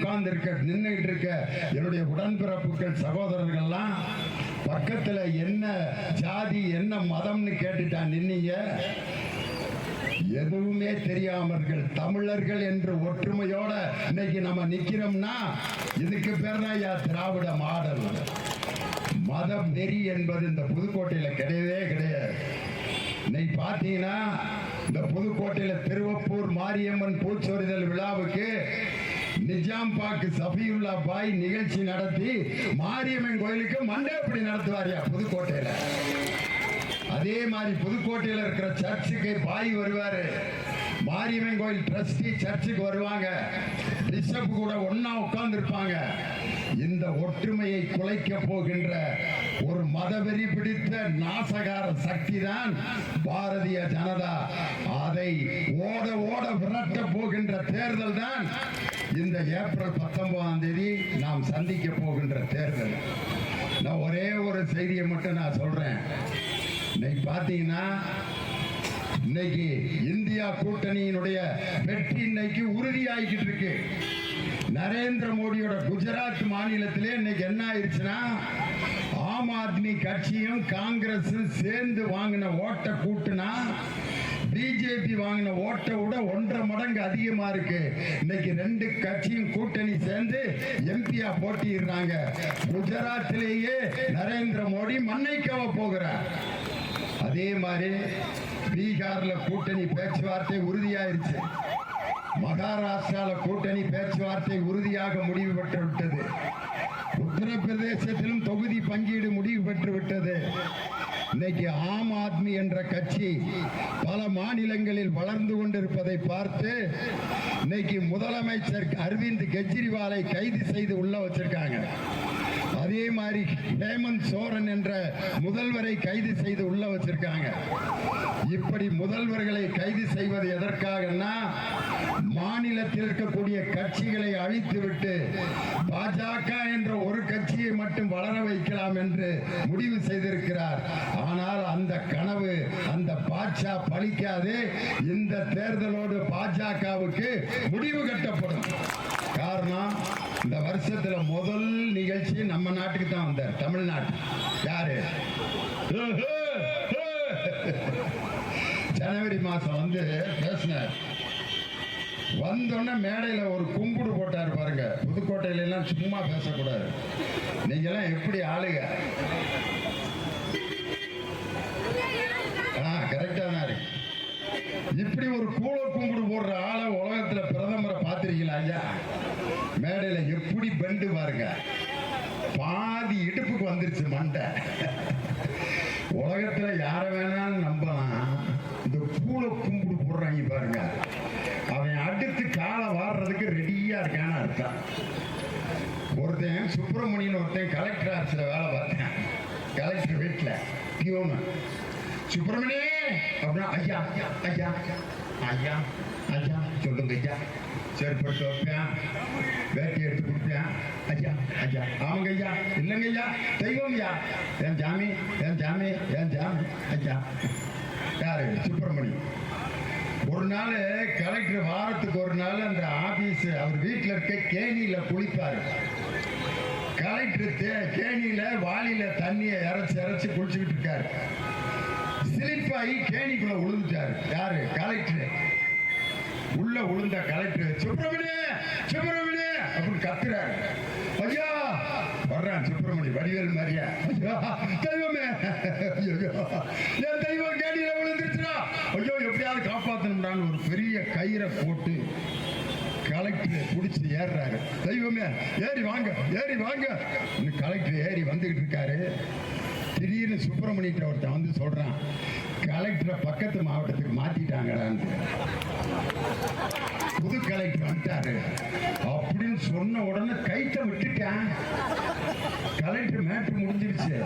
நின்றுட்டு இருக்க என்னுடைய உடன்பிறப்புகள் சகோதரர்கள்லாம் பக்கத்துல என்ன ஜாதி என்ன மதம்னு கேட்டுட்டா நின்னீங்க. எதுவுமே தெரியாமர்கள் தமிழர்கள் என்று ஒற்றுமையோட இன்னைக்கு நம்ம நிக்கிறோம்னா இதுக்கு பேர் தான் திராவிட மாடல். மதம் நெறி என்பது இந்த புதுக்கோட்டையில கிடையவே கிடையாது. இன்னைக்கு பாத்தீங்கன்னா இந்த புதுக்கோட்டையில திருவப்பூர் மாரியம்மன் பூச்சொரிதல் விழாவுக்கு நிஜாம் பாக்கு சஃபியுல்லா பாய் நிகழ்ச்சி நடத்தி மாரியம்மன் கோயிலுக்கு மண்டபப்படி நடத்துவாரியா புதுக்கோட்டையில. அதே மாதிரி புதுக்கோட்டையில இருக்கிற சர்ச்சுக்கு பாய் வருவாரு, மாரியம்மன் கோயில் ட்ரஸ்டி சர்ச்சுக்கு வருவாங்க, பிஷப் கூட ஒன்னா உட்கார்ந்து இருப்பாங்க. இந்த ஒற்றுமையை குலைக்க போகின்ற ஒரு மதவெறி பிடித்த நாசகார சக்தி தான் பாரதிய ஜனதா. அதை ஓட ஓட விரட்ட போகின்ற தேர்தல் தான் இந்த ஏப்ரல் 19ஆம் தேதி நாம் சந்திக்க போகின்ற தேர்தல். நான் ஒரே ஒரு செய்தியை மட்டும் நான் சொல்றேன். இன்னைக்கு பாத்தீங்கன்னா இன்னைக்கு இந்தியா கூட்டணியினுடைய வெற்றி இன்னைக்கு உறுதியாகிட்டு இருக்கு. நரேந்திர மோடியோட குஜராத் மாநிலத்திலே இன்னைக்கு என்ன ஆயிடுச்சுன்னா ஆம் ஆத்மி கட்சியும் காங்கிரஸ் சேர்ந்து வாங்கின ஓட்டை கூட்டுனா பிஜேபி வாங்கின ஓட்டை விட 1.5 மடங்கு அதிகமா இருக்கு. இன்னைக்கு 2 கட்சியும் கூட்டணி சேர்ந்து எம்பியா போட்டிடுறாங்க. குஜராத்திலேயே நரேந்திர மோடி மண்ணை கவ போகிறார். அதே மாதிரி பீகார்ல கூட்டணி பேச்சுவார்த்தை உறுதியாயிருச்சு. மகாராஷ்டிரால கூட்டணி பேச்சுவார்த்தை உறுதியாக முடிவு பெற்று விட்டது. உத்தரப்பிரதேசத்திலும் தொகுதி பங்கீடு முடிவு பெற்று விட்டது. இன்னைக்கு ஆம் ஆத்மி என்ற கட்சி பல மாநிலங்களில் வளர்ந்து கொண்டிருப்பதை பார்த்து இன்னைக்கு முதலமைச்சர் அரவிந்த் கெஜ்ரிவாலை கைது செய்து உள்ள வச்சிருக்காங்க. அதே மாதிரி ஹேமந்த் சோரன் என்ற முதல்வரை கைது செய்து உள்ள வச்சிருக்காங்க. இப்படி முதல்வர்களை கைது செய்வது எதற்காகனா மாநிலத்தில் இருக்கக்கூடிய கட்சிகளை அழித்துவிட்டு பாஜக என்ற ஒரு கட்சியை மட்டும் வளர வைக்கலாம் என்று முடிவு செய்திருக்கிறார். ஆனால் அந்த கனவு அந்த பாட்சா பலிக்காது. இந்த தேர்தலோடு பாஜகவுக்கு முடிவு கட்டப்படும். காரணம் இந்த வருஷத்துல முதல் நிகழ்ச்சி நம்ம நாட்டுக்கு தான் வந்தார், தமிழ்நாட்டு. யாரு? ஜனவரி மாசம் வந்து பேசினார். வந்தோடனே மேடையில ஒரு கும்பிடு போட்டார் பாருங்க. புதுக்கோட்டையில எல்லாம் சும்மா பேசக்கூடாது. நீங்க எல்லாம் எப்படி ஆளுங்க? கரெக்டா தான் இருக்கு. இப்படி ஒரு கூழ கும்பிடு போடுற ஆளை உலகத்துல பிரதமரை பார்த்திருக்கீங்களா ஐயா? மேடையில எப்படி பெண்டு பாருங்க, பாதி இடுப்புக்கு வந்துருச்சு மண்டை. உலகத்துல யார வேணாலும் நம்பலாம். இந்த கூழ கும்பிடு போடுறாங்க பாருங்க, அவன் அடுத்து காலை வாடுறதுக்கு ரெடியா இருக்கான்னு அர்த்தம். ஒருத்தன் சுப்பிரமணியன் ஒருத்தன் கலெக்டர் ஆஃபீஸ்ல வேலை பார்த்தேன். கலெக்டர் வீட்டுல பியூனு சுப்பிரமணியே அப்படின்னா ஐயா ஐயா ஐயா ஐயா சொல்லுங்க ஐயா. செயற்பட்டு வைப்பேன், வேட்டி எடுத்து கொடுப்பேன். ஐயா ஐயா ஆமாங்க ஐயா இல்லைங்க ஐயா தெய்வம் ஐயா என் ஜாமி என் ஜாமி என் ஜாமி ஐயா. யாரு? சுப்பிரமணியம். ஒரு நாள் கலெக்டர் வாரத்துக்கு ஒரு நாள் அந்த ஆபீஸ் அவர் வீட்டில் இருக்க கேணியில குளிப்பாரு. கலெக்டர் கேணியில வாளியில தண்ணியை இறைச்சி குளிச்சுக்கிட்டு இருக்காரு. சிலிப்பாகி கேணிக்குள்ள விழுந்துட்டாரு. யாரு? கலெக்டர். உள்ள விழுந்த கலெக்டர் சுப்பிரமணிய சுப்பிரமணிய அப்படின்னு கத்துறாரு. ஐயா வர்றான் சுப்பிரமணி வடிவேல் மாதிரியா. தெய்வமே என் தெய்வம் கேணியில விழுந்துருச்சுனா ஐயோ எப்படியாவது காப்பாற்றணும்டான்னு ஒரு பெரிய கயிறை போட்டு கலெக்டர் பிடிச்சி ஏறுறாரு. தெய்வமே ஏறி வாங்க ஏறி வாங்க. கலெக்டர் ஏறி வந்துகிட்டு இருக்காரு. திடீர்னு சுப்பிரமணியத்தை ஒருத்தன் வந்து சொல்றான், கலெக்டரை பக்கத்து மாவட்டத்துக்கு மாத்திட்டாங்கடான்னு. புது கலெக்டர் வந்துட்டாரு அப்படின்னு சொன்ன உடனே கைத்த விட்டுட்டேன். கலெக்டர் மேட்ரு முடிஞ்சிருச்சு.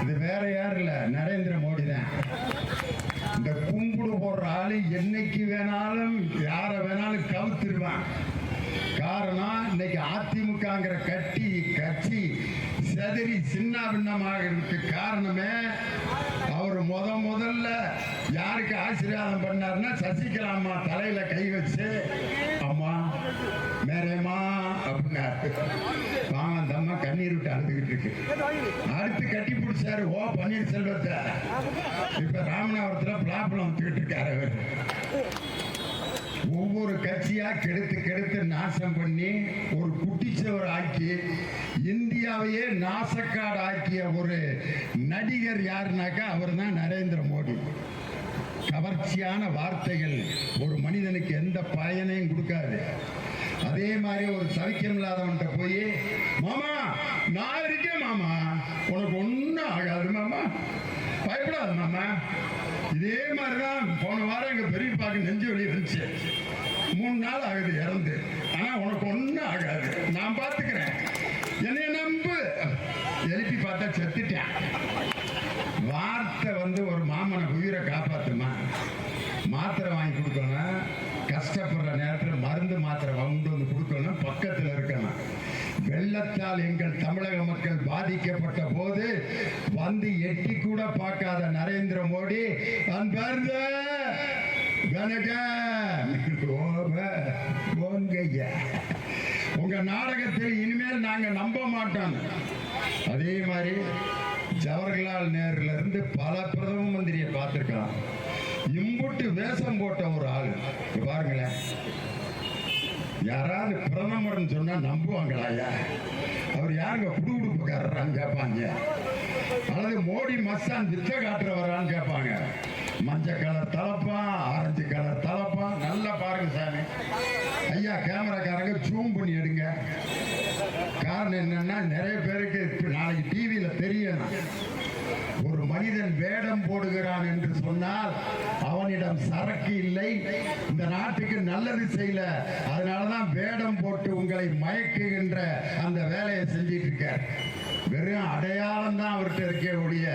இது வேற யாரும் இல்ல, நரேந்திர மோடி தான். இந்த கும்பிடு போடுற ஆளு என்னைக்கு வேணாலும் யார வேணாலும் கவுத்துருவான். காரணம் இன்னைக்கு அதிமுகங்கிற கட்சி செதறி சின்ன பின்னமாக இருக்கு. காரணமே அவர் முதல்ல யாருக்கு ஆசீர்வாதம் பண்ணாருன்னா சசிகலா அம்மா தலையில கை வச்சு அம்மா மேரேமா அப்படின்னாரு. பாவம் அந்த அம்மா கண்ணீர் விட்டு அழுதுகிட்டு இருக்கு. அடுத்து கட்டி பிடிச்சாரு ஓ பன்னீர்செல்வத்தை. இப்ப ராமநாதபுரத்துல பிளாப்ளம் வந்துகிட்டு இருக்காரு அவர். ஒவ்வொரு கட்சியா கெடுத்து கெடுத்து நாசம் பண்ணி ஒரு குட்டிச்சவர் ஆக்கி இந்தியாவையே நாசக்காடு ஆக்கிய ஒரு நடிகர் யாருனாக்கா அவர் தான் நரேந்திர மோடி. கவர்ச்சியான வார்த்தைகள் ஒரு மனிதனுக்கு எந்த பயனையும் கொடுக்காது. அதே மாதிரி ஒரு சவிக்கம் இல்லாதவன்கிட்ட போய் மாமா நான் இருக்கேன் மாமா, உனக்கு ஒன்றும் ஆகாது மாமா, பயப்படாது மாமா. இதே மாதிரிதான் போன வாரம் எங்க பெரியப்பாக்கு நெஞ்சு வலி வந்துச்சு. 3 நாள் ஆகுது இறந்து. ஆனா உனக்கு ஒன்றும் ஆகாது, நான் பார்த்துக்கிறேன், என்னைய நம்பு. எழுப்பி பார்த்தா செத்துட்டேன். வார்த்தை ஒரு மாமனை உயிரை காப்பாத்துமா. மாத்திரை வாங்கி கொடுக்கணும், கஷ்டப்படுற நேரத்தில் மருந்து மாத்திரை கொண்டு வந்து கொடுக்கணும், பக்கத்தில் இருக்கணும். வெள்ளத்தால் எங்கள் தமிழக மக்கள் பாதிக்கப்பட்ட போது வந்து எட்டி கூட பார்க்காத நரேந்திர மோடி உங்க நாடகத்தில் இனிமேல் நாங்க நம்ப மாட்டோம். அதே மாதிரி ஜவஹர்லால் நேருல இருந்து பல பிரதம மந்திரியை பார்த்திருக்கலாம். இம்புட்டு வேஷம் போட்ட ஒரு ஆள் பாருங்களேன். யாராவது பிரதமர்னு சொன்னா நம்புவாங்களா? அவர் யாருங்க புடுகுடுப்புக்காரரான்னு கேட்பாங்க. அல்லது மோடி மஸ்தான் வித்த காட்டுறவரான்னு கேட்பாங்க. மஞ்சள் கலர் தலப்பான், ஆரஞ்சு கலர் தலப்பான். நல்லா பாருங்க சாமி. ஐயா கேமராக்காரங்க ஜூம் பண்ணி எடுங்க. காரணம் என்னன்னா நிறைய பேருக்கு நாளைக்கு டிவியில தெரியணும். ஒரு மனிதன் வேடம் போடுகிறான் என்று சொன்னால் அவனிடம் சரக்கு இல்லை, இந்த நாட்டுக்கு நல்லது செய்யல, அதனாலதான் வேடம் போட்டு உங்களை மயக்குகின்ற அந்த வேலையை செஞ்சிட்டு இருக்கார். வெறும் அடையாளம் தான் அவர்கிட்ட இருக்கக்கூடிய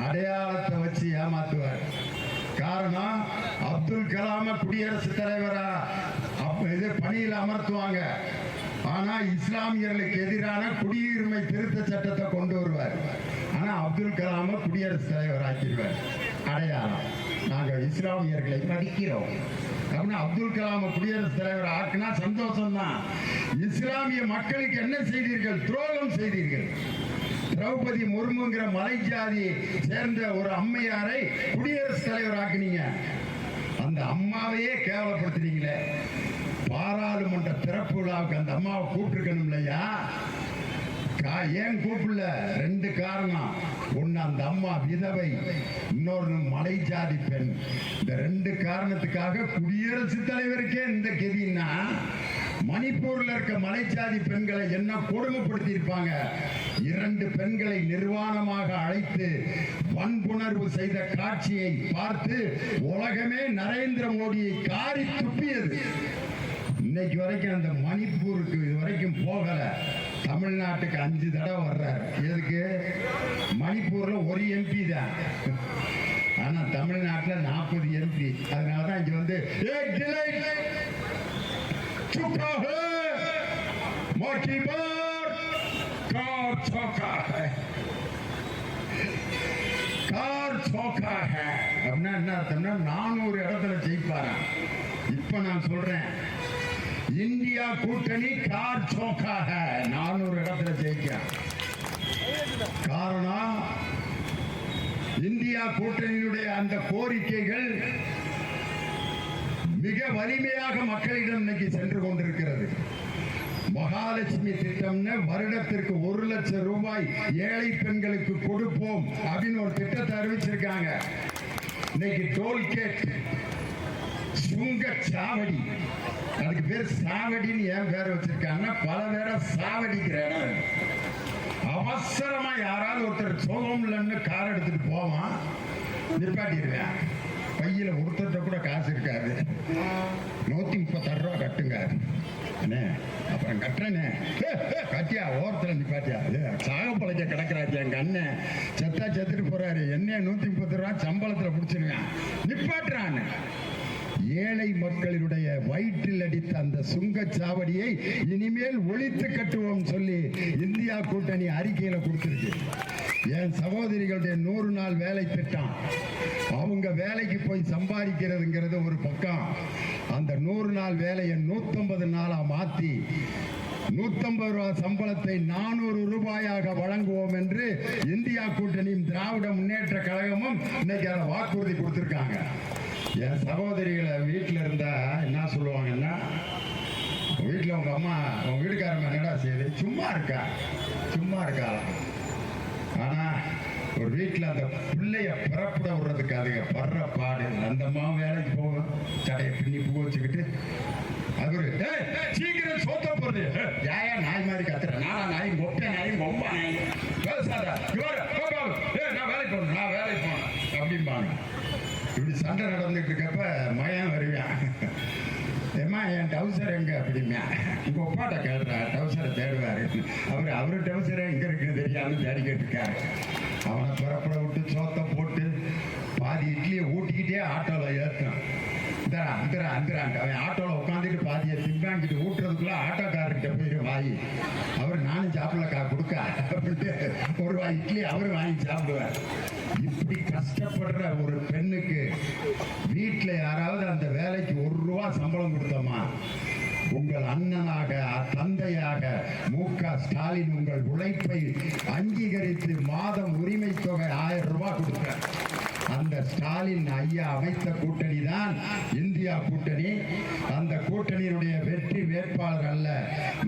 அடையாளத்தை வச்சு ஏமாத்துவார். காரணம் அப்துல் கலாம குடியரசுத் தலைவரா இது பணியில் அமர்த்துவாங்க. ஆனா இஸ்லாமியர்களுக்கு எதிரான குடியுரிமை திருத்த சட்டத்தை கொண்டு வருவார். ஆனா அப்துல் கலாம குடியரசுத் தலைவர் ஆக்கிடுவார். அடையாளம் நாங்க இஸ்லாமியர்களை மதிக்கிறோம் அப்படின்னா அப்துல் கலாம குடியரசுத் தலைவர் ஆக்குனா சந்தோஷம் தான். இஸ்லாமிய மக்களுக்கு என்ன செய்தீர்கள்? துரோகம் செய்தீர்கள். திரௌபதி முர்முங்கிற மலை ஜாதியை சேர்ந்த ஒரு அம்மையாரை குடியரசுத் தலைவர் ஆக்குனீங்க. அந்த அம்மாவையே கேவலப்படுத்துறீங்களே. பாராளுமன்ற திறப்பு விழாவுக்கு அந்த அம்மாவை கூப்பிட்டுருக்கணும் இல்லையா? ஏன் கூப்பிடல? 2 காரணம். ஒன்னு அந்த அம்மா விதவை, இன்னொரு மலை ஜாதி பெண். இந்த 2 காரணத்துக்காக குடியரசுத் தலைவருக்கே இந்த கெதின்னா மணிப்பூர்ல இருக்க மலைச்சாதி பெண்களை என்ன கொடுமைப்படுத்தி இருப்பாங்க. 2 பெண்களை நிர்வாணமாக அழைத்து வன்புணர்வு செய்த காட்சியை பார்த்து உலகமே நரேந்திர மோடியை காரி துப்பியது. இன்னைக்கு வரைக்கும் அந்த மணிப்பூருக்கு இதுவரைக்கும் போகல. தமிழ்நாட்டுக்கு 5 தடவை வர்றாரு. எதுக்கு? மணிப்பூர்ல ஒரு எம்பி தான், ஆனா தமிழ்நாட்டில் 40 எம்பி. அதனாலதான் இங்க வந்து அப்படின்னா என்ன அர்த்தம்னா 400 இடத்துல ஜெயிப்பாரா. இப்ப நான் சொல்றேன், இந்தியா கூட்டணி கார் சோக்காக 400 இடத்துல ஜெயிக்க. காரணம் இந்தியா கூட்டணியுடைய அந்த கோரிக்கைகள் மிக வலிமையாக மக்களிடம் இன்னைக்கு சென்று கொண்டிருக்கிறது. மகாலட்சுமி திட்டம்னு வருடத்திற்கு 1 லட்சம் ரூபாய் ஏழை பெண்களுக்கு கொடுப்போம் அப்படின்னு ஒரு திட்டத்தை அறிவிச்சிருக்காங்க. இன்னைக்கு டோல்கேட் சுங்கச்சாவடி, அதுக்கு பேர் சாவடின்னு ஏன் பேர் வச்சிருக்காங்கன்னா பல பேரை சாவடிக்கிற இடம். அவசரமா யாராவது ஒருத்தர் சோகம் இல்லைன்னு கார் எடுத்துட்டு போவான், நிப்பாட்டிடுவேன். பையில ஒருத்தர்கிட்ட கூட காசு இருக்காது. 136 ரூபா கட்டுங்க. அப்புறம் கட்டுறேனே கட்டியா ஓரத்தில் நிப்பாட்டியா சாக பழக்க கிடக்குறாச்சு. எங்க அண்ணன் செத்தா செத்துட்டு போறாரு, என்ன 130 ரூபா சம்பளத்துல பிடிச்சிருக்கான், நிப்பாட்டுறான்னு. ஏழை மக்களினுடைய வயிற்றில் அடித்த அந்த சுங்கச்சாவடியை இனிமேல் ஒழித்து கட்டுவோம் சொல்லி இந்தியா கூட்டணி அறிக்கையில கொடுத்திருக்கு. என் சகோதரிகளுடைய 100 நாள் வேலை திட்டம், அவங்க வேலைக்கு போய் சம்பாதிக்கிறதுங்கிறது ஒரு பக்கம். அந்த 100 நாள் வேலையை 150 நாளா மாத்தி 150 ரூபாய் சம்பளத்தை 400 ரூபாயாக வழங்குவோம் என்று இந்தியா கூட்டணியும் திராவிட முன்னேற்ற கழகமும் இன்னைக்கு அதை வாக்குறுதி கொடுத்திருக்காங்க. என் சகோதரிகளை வீட்டில் இருந்தா என்ன சொல்லுவாங்கன்னா, வீட்டில் உங்க அம்மா உங்க வீட்டுக்காரங்க என்னடா செய்யுது, சும்மா இருக்கா. ஆனா ஒரு வீட்டில் அந்த பிள்ளைய பிறப்பிட விடுறதுக்கு அதுங்க படுற பாடு. அந்த அம்மா வேலைக்கு போகும், சடையை பின்னி பூ வச்சுக்கிட்டு அவரு சீக்கிரம் சோத்த போறது, ஏயா நாய் மாதிரி கத்துற, நானா நாய் மொட்டை நாய் ரொம்ப நாய் பேசாதா, நான் வேலைக்கு போனேன் அப்படிம்பாங்க. இப்படி சண்டை நடந்துட்டு இருக்கப்ப மயம் வருவான், ஏமா என் டவுசர் எங்க அப்படின்னா, உங்க ஒப்பாட்ட கேட்ற டவுசரை தேடுவாரு. அவரு டவுசரை எங்க இருக்குன்னு தெரியாம தேடிக்கிட்டு இருக்காரு. அவனை புறப்பட விட்டு சோத்த போட்டு பாதி இட்லியை ஊட்டிக்கிட்டே ஆட்டோல ஏற்றான். அவன் ஆட்டோல உட்காந்துட்டு பாதியை திம்பாங்கிட்டு ஊட்டுறதுக்குள்ள ஆட்டோக்காரர்கிட்ட போயிரு வாயி, அவர் நானும் சாப்பிடலக்கா கொடுக்க அப்படின்ட்டு ஒரு வாய் இட்லி அவரு வாங்கி சாப்பிடுவார். இப்படி கஷ்டப்படுற ஒரு பெண்ணுக்கு வீட்டுல யாராவது அந்த வேலைக்கு 1 ரூபா சம்பளம் கொடுத்தோமா, உங்கள் அண்ணனாக தந்தையாக மு.க. ஸ்டாலின் உங்கள் உழைப்பை அங்கீகரித்து மாதம் உரிமை தொகை 1000 ரூபாய் கொடுத்தார். அந்த ஸ்டாலின் ஐயா அமைத்த கூட்டணி தான் இந்தியா கூட்டணி. அந்த கூட்டணியினுடைய வெற்றி வேட்பாளர் அல்ல,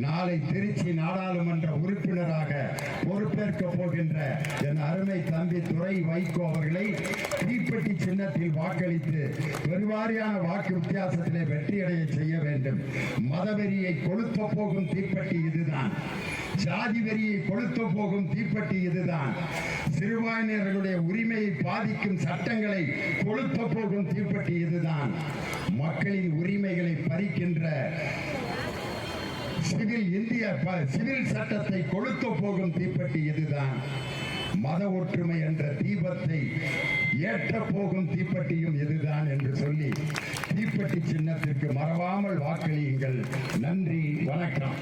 நாளை திருச்சி நாடாளுமன்ற உறுப்பினராக பொறுப்பேற்க போகின்ற என் அருமை தம்பி துரை வைகோ அவர்களை தீப்பெட்டி சின்னத்தில் வாக்களித்து பெருவாரியான வாக்கு வித்தியாசத்திலே வெற்றியடைய செய்ய வேண்டும். மதவெறியை கொளுத்த போகும் தீப்பெட்டி இதுதான், ஜாதி வெறியை கொளுத்த போகும் தீப்பெட்டி இதுதான், சிறுபான்மையினர்களுடைய உரிமையை பாதிக்கும் சட்டங்களை கொளுத்த போகும் தீப்பெட்டி இதுதான், மக்களின் உரிமைகளை பறிக்கின்ற சிவில் சட்டத்தை கொளுத்த போகும் தீப்பெட்டி இதுதான், மத ஒற்றுமை என்ற தீபத்தை ஏற்ற போகும் தீப்பெட்டியும் இதுதான் என்று சொல்லி தீப்பெட்டி சின்னத்திற்கு மறவாமல் வாக்களியுங்கள். நன்றி, வணக்கம்.